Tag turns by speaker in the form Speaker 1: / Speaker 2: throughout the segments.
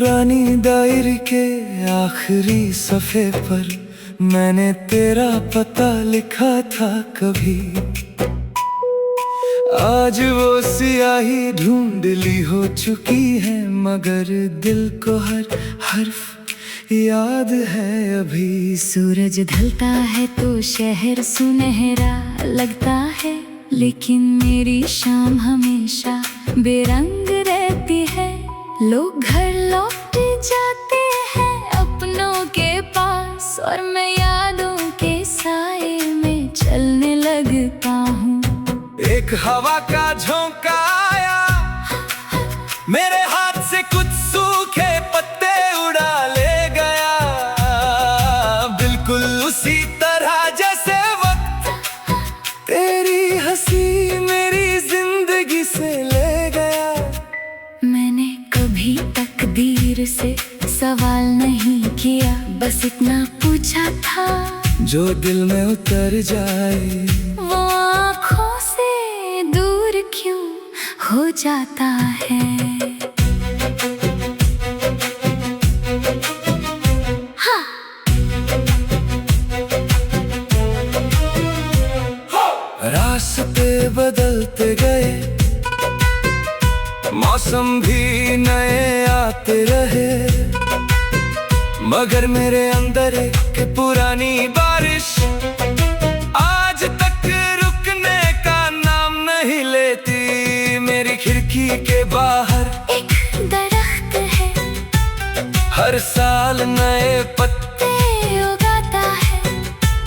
Speaker 1: पुरानी डायरी के आखिरी सफ़े पर मैंने तेरा पता लिखा था कभी। आज वो सियाही धुंधली हो चुकी है, मगर दिल को हर हर्फ याद है अभी।
Speaker 2: सूरज ढलता है तो शहर सुनहरा लगता है, लेकिन मेरी शाम हमेशा बेरंग रहती है। लोग घर लौट जाते हैं अपनों के पास, और मैं यादों के साए में चलने लगता हूँ।
Speaker 1: एक हवा का झोंका आया, मेरे हाथ से कुछ सूखे पत्ते उड़ा ले गया, बिल्कुल उसी तरह जैसे वक्त तेरी हंसी मेरी जिंदगी से ले गया।
Speaker 2: मैंने कभी तकदीर से सवाल नहीं किया, बस इतना पूछा था
Speaker 1: जो दिल में उतर जाए
Speaker 2: वो आँखों से दूर क्यों हो जाता है। हाँ।
Speaker 1: रास्ते बदलते गए, मौसम भी नए आते रहे, मगर मेरे अंदर एक पुरानी बारिश आज तक रुकने का नाम नहीं लेती। मेरी खिड़की के बाहर
Speaker 2: एक दरख्त है,
Speaker 1: हर साल नए पत्ते
Speaker 2: उगाता है।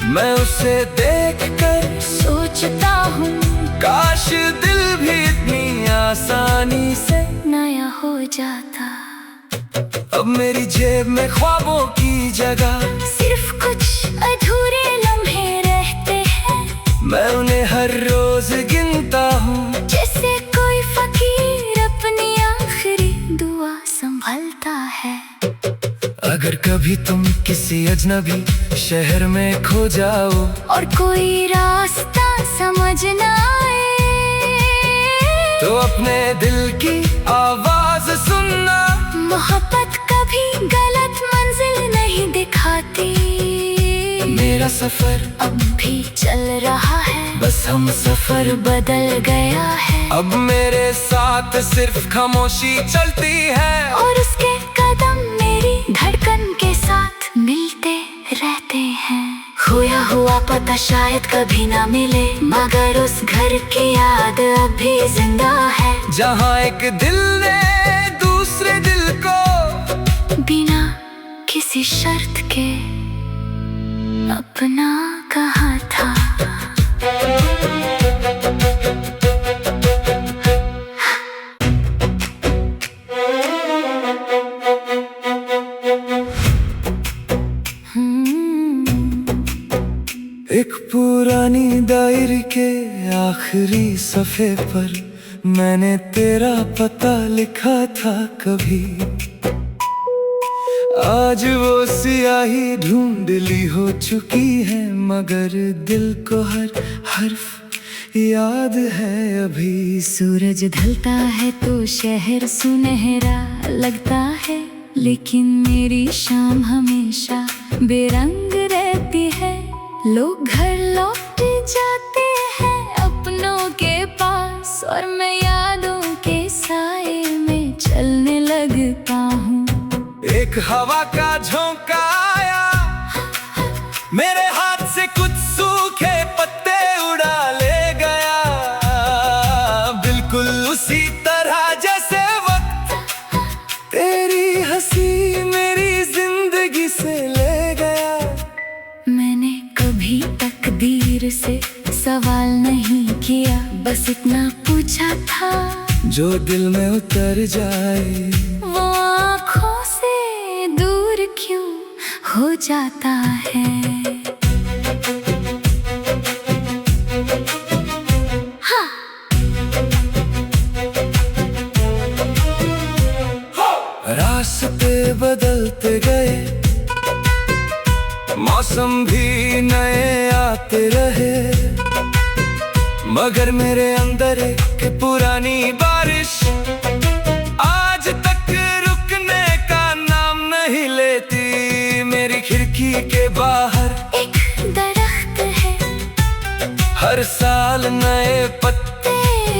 Speaker 1: मैं उसे देखकर
Speaker 2: सोचता हूँ
Speaker 1: काश दिल भी इतनी आसानी से
Speaker 2: नया हो जाता।
Speaker 1: अब मेरी जेब में ख्वाबों की जगह
Speaker 2: सिर्फ कुछ अधूरे लम्हे रहते हैं,
Speaker 1: मैं उन्हें हर रोज गिनता हूँ,
Speaker 2: जैसे कोई फकीर अपनी आखिरी दुआ संभलता है।
Speaker 1: अगर कभी तुम किसी अजनबी शहर में खो जाओ
Speaker 2: और कोई रास्ता समझ ना आए,
Speaker 1: तो अपने दिल की आवाज सुनना।
Speaker 2: मोहब्बत कभी गलत मंजिल नहीं दिखाती।
Speaker 1: मेरा सफर
Speaker 2: अब भी चल रहा है,
Speaker 1: बस हम
Speaker 2: सफर बदल गया है।
Speaker 1: अब मेरे साथ सिर्फ खामोशी चलती है,
Speaker 2: और उसके कदम मेरी धड़कन के साथ मिलते रहते हैं। खोया हुआ पता शायद कभी ना मिले, मगर उस घर की याद अभी जिंदा है,
Speaker 1: जहाँ एक दिल ने दूसरे दिल को
Speaker 2: बिना किसी शर्त के अपना कहा था।
Speaker 1: एक पुरानी डायरी के आखिरी सफ़े पर मैंने तेरा पता लिखा था कभी। आज वो सियाही धुंधली हो चुकी है, मगर दिल को हर हर्फ याद है अभी।
Speaker 2: सूरज ढलता है तो शहर सुनहरा लगता है, लेकिन मेरी शाम हमेशा बेरंग रहती है। लोग घर लौट जाते हैं अपनों के पास, और मैं यादों के साए में चलने लगता हूँ।
Speaker 1: एक हवा का झोंका आया, मेरे हाथ से कुछ सूखे पत्ते उड़ा ले गया, बिल्कुल उसी तरह जैसे वक्त तेरी हंसी मेरी जिंदगी से ले गया।
Speaker 2: मैंने कभी तकदीर से सवाल नहीं किया, बस इतना पूछा था
Speaker 1: जो दिल में उतर जाए
Speaker 2: वो आँखों से दूर क्यों हो जाता है। हाँ।
Speaker 1: रास्ते बदलते गए, मौसम भी नए आते रहे, मगर मेरे अंदर एक पुरानी बारिश आज तक रुकने का हर साल नए पत्ते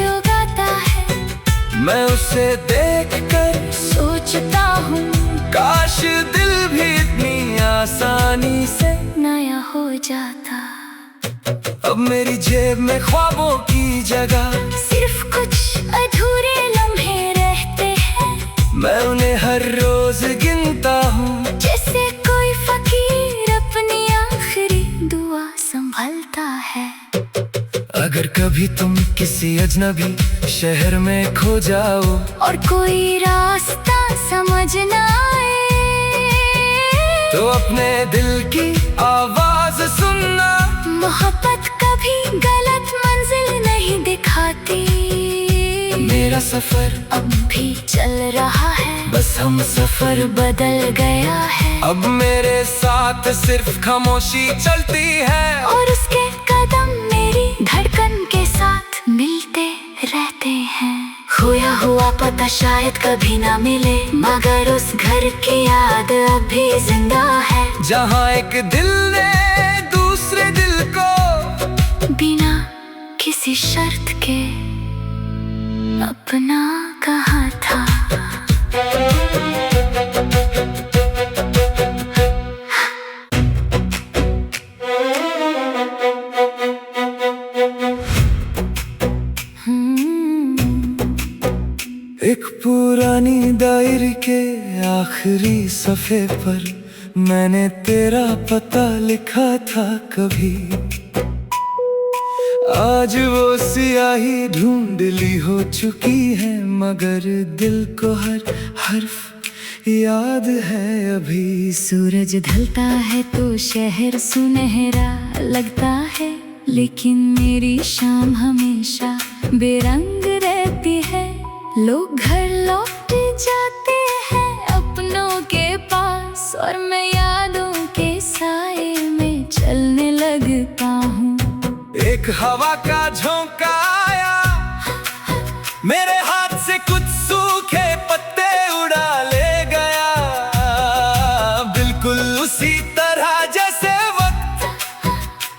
Speaker 2: उगाता है।
Speaker 1: मैं उसे देखकर
Speaker 2: सोचता हूँ
Speaker 1: काश दिल भी इतनी आसानी से
Speaker 2: नया हो जाता।
Speaker 1: अब मेरी जेब में ख्वाबों की जगह
Speaker 2: सिर्फ कुछ अधूरे लम्हे रहते हैं।
Speaker 1: मैं उन्हें हर रोज गिनता हूँ
Speaker 2: जैसे कोई फकीर अपनी आखिरी दुआ संभलता है।
Speaker 1: अगर कभी तुम किसी अजनबी शहर में खो जाओ
Speaker 2: और कोई रास्ता समझ ना आए
Speaker 1: तो अपने दिल की आवाज सुनना।
Speaker 2: मोहब्बत कभी गलत मंजिल नहीं दिखाती।
Speaker 1: मेरा सफर
Speaker 2: अब भी चल रहा है,
Speaker 1: बस हम
Speaker 2: सफर बदल गया है।
Speaker 1: अब मेरे साथ सिर्फ खामोशी चलती है
Speaker 2: और उसके कदम मेरी धड़कन के साथ मिलते रहते हैं। खोया हुआ पता शायद कभी ना मिले, मगर उस घर की याद अभी जिंदा है।
Speaker 1: जहाँ एक दिल ने दूसरे दिल को
Speaker 2: बिना किसी शर्त के अपना कहा था।
Speaker 1: एक पुरानी डायरी के आखिरी सफ़े पर मैंने तेरा पता लिखा था कभी। आज वो सियाही धुंधली हो चुकी है, मगर दिल को हर हर्फ याद है अभी।
Speaker 2: सूरज ढलता है तो शहर सुनहरा लगता है, लेकिन मेरी शाम हमेशा बेरंग रहती है। लोग घर लौट जाते हैं अपनों के पास, और मैं यादों के साए में चलने लगता हूँ।
Speaker 1: एक हवा का झोंका आया, मेरे हाथ से कुछ सूखे पत्ते उड़ा ले गया, बिल्कुल उसी तरह जैसे वक्त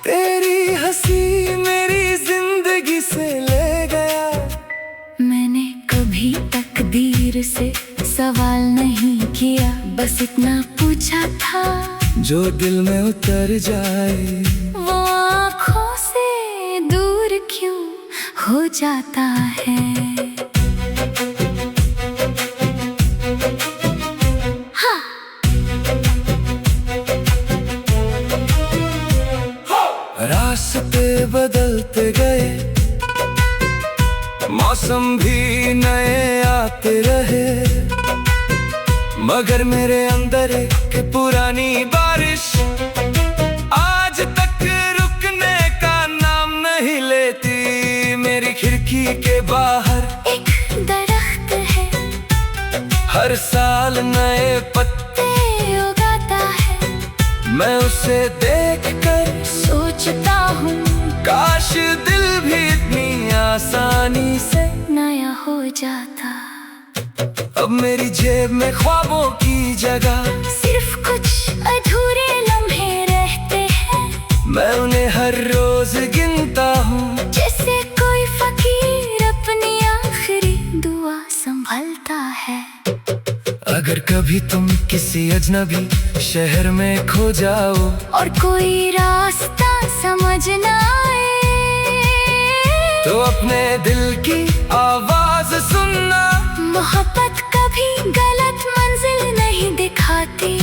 Speaker 1: तेरी हंसी मेरी जिंदगी से ले गया।
Speaker 2: मैंने कभी तकदीर से सवाल नहीं किया, बस इतना पूछा था
Speaker 1: जो दिल में उतर जाए
Speaker 2: वो आँखों से दूर क्यों हो जाता है। हाँ।
Speaker 1: रास्ते बदलते गए, मौसम भी नए आते रहे, मगर मेरे अंदर एक पुरानी बारिश आज तक रुकने का नाम नहीं लेती। मेरी खिड़की के बाहर
Speaker 2: एक दरख्त है,
Speaker 1: हर साल नए पत्ते
Speaker 2: उगाता है।
Speaker 1: मैं उसे देखकर
Speaker 2: सोचता हूँ
Speaker 1: काश दिल भी इतनी आसानी से
Speaker 2: नया हो जाता।
Speaker 1: अब मेरी जेब में ख्वाबों की जगह
Speaker 2: सिर्फ कुछ अधूरे लम्हे रहते हैं।
Speaker 1: मैं उन्हें हर रोज गिनता हूँ
Speaker 2: जैसे कोई फकीर अपनी आखिरी दुआ संभलता है।
Speaker 1: अगर कभी तुम किसी अजनबी शहर में खो जाओ
Speaker 2: और कोई रास्ता समझ ना आए
Speaker 1: तो अपने दिल की आवाज सुनना।
Speaker 2: मोहब्बत कभी गलत मंजिल नहीं दिखाती।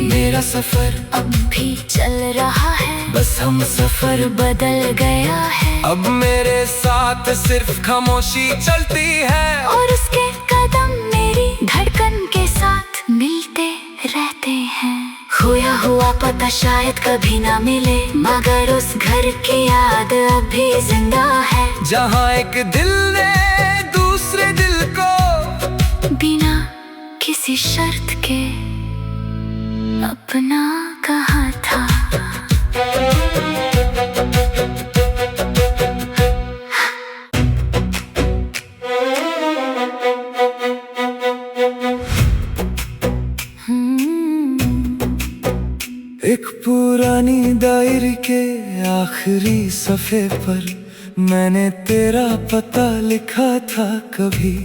Speaker 1: मेरा सफर
Speaker 2: अब भी चल रहा है,
Speaker 1: बस हम
Speaker 2: सफर बदल गया है।
Speaker 1: अब मेरे साथ सिर्फ खामोशी चलती है
Speaker 2: और उसके कदम मेरी धड़कन के साथ मिलते रहते हैं। खोया हुआ पता शायद कभी ना मिले, मगर उस घर की याद अभी जिंदा है।
Speaker 1: जहाँ एक दिल ने दूसरे दिल को
Speaker 2: बिना किसी शर्त के अपना कहा था।
Speaker 1: एक पुरानी डायरी के आखिरी सफे पर मैंने तेरा पता लिखा था कभी।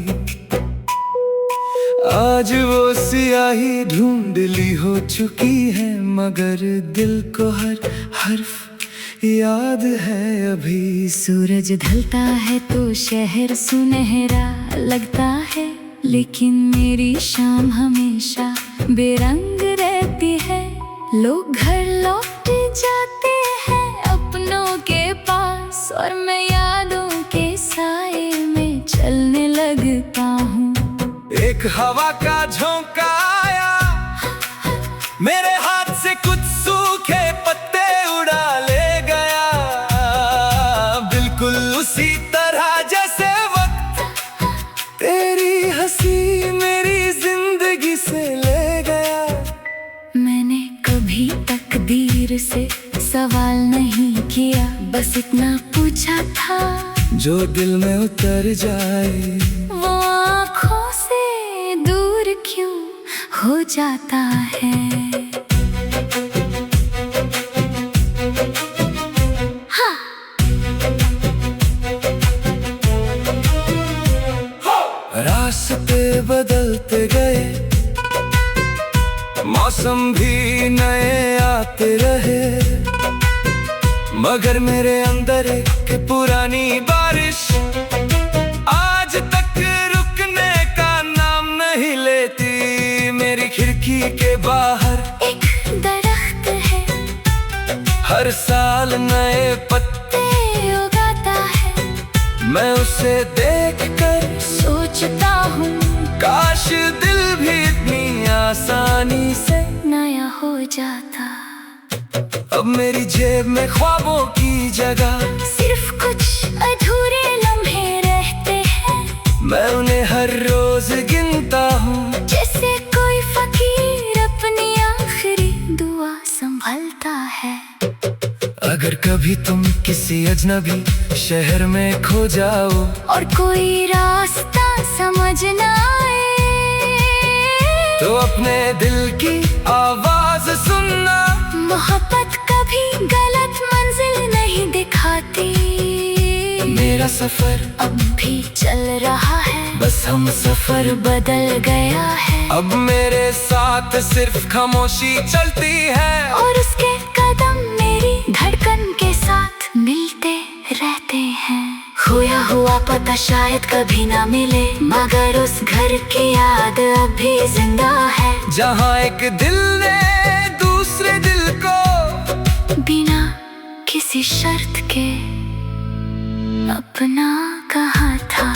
Speaker 1: आज वो सियाही ढूंढ ली हो चुकी है, मगर दिल को हर हर्फ याद है अभी।
Speaker 2: सूरज ढलता है तो शहर सुनहरा लगता है, लेकिन मेरी शाम हमेशा बेरंग रहती है। लोग घर लौट जाते हैं अपनों के पास, और मैं यादों के साए में चलने लगता हूँ।
Speaker 1: एक हवा का झोंका आया, मेरे हाथ से कुछ सूखे पत्ते उड़ा ले गया, बिल्कुल उसी तरह जैसे वक्त तेरी हंसी मेरी जिंदगी से ले गया।
Speaker 2: मैंने कभी तकदीर से सवाल नहीं किया, बस इतना पूछा था
Speaker 1: जो दिल में उतर जाए
Speaker 2: वो आँखों से दूर क्यों हो जाता है। हाँ।
Speaker 1: रास्ते बदलते गए, मौसम भी नए आते रहे, मगर मेरे अंदर एक पुरानी बारिश आज तक रुकने का नाम नहीं लेती। मेरी खिड़की के बाहर
Speaker 2: एक दरख्त है,
Speaker 1: हर साल नए पत्ते
Speaker 2: उगाता है।
Speaker 1: मैं उसे देखकर
Speaker 2: सोचता हूँ
Speaker 1: काश दिल भी इतनी आसानी से
Speaker 2: नया हो जाता।
Speaker 1: अब मेरी जेब में ख्वाबों की जगह
Speaker 2: सिर्फ कुछ अधूरे लम्हे रहते हैं,
Speaker 1: मैं उन्हें हर रोज गिनता हूँ
Speaker 2: जैसे कोई फकीर अपनी आखिरी दुआ संभलता है।
Speaker 1: अगर कभी तुम किसी अजनबी शहर में खो जाओ
Speaker 2: और कोई रास्ता समझ ना आए,
Speaker 1: तो अपने दिल की आवाज सुनना।
Speaker 2: मोहब्बत कभी गलत मंजिल नहीं दिखाती।
Speaker 1: मेरा सफर
Speaker 2: अब भी चल रहा है,
Speaker 1: बस हम
Speaker 2: सफर बदल गया है।
Speaker 1: अब मेरे साथ सिर्फ खामोशी चलती है,
Speaker 2: और उसके कदम मेरी धड़कन के साथ मिलते रहते हैं। खोया हुआ पता शायद कभी ना मिले, मगर उस घर की याद अभी जिंदा है,
Speaker 1: जहाँ एक दिल ने दूसरे दिल को
Speaker 2: बिना किसी शर्त के अपना कहा था।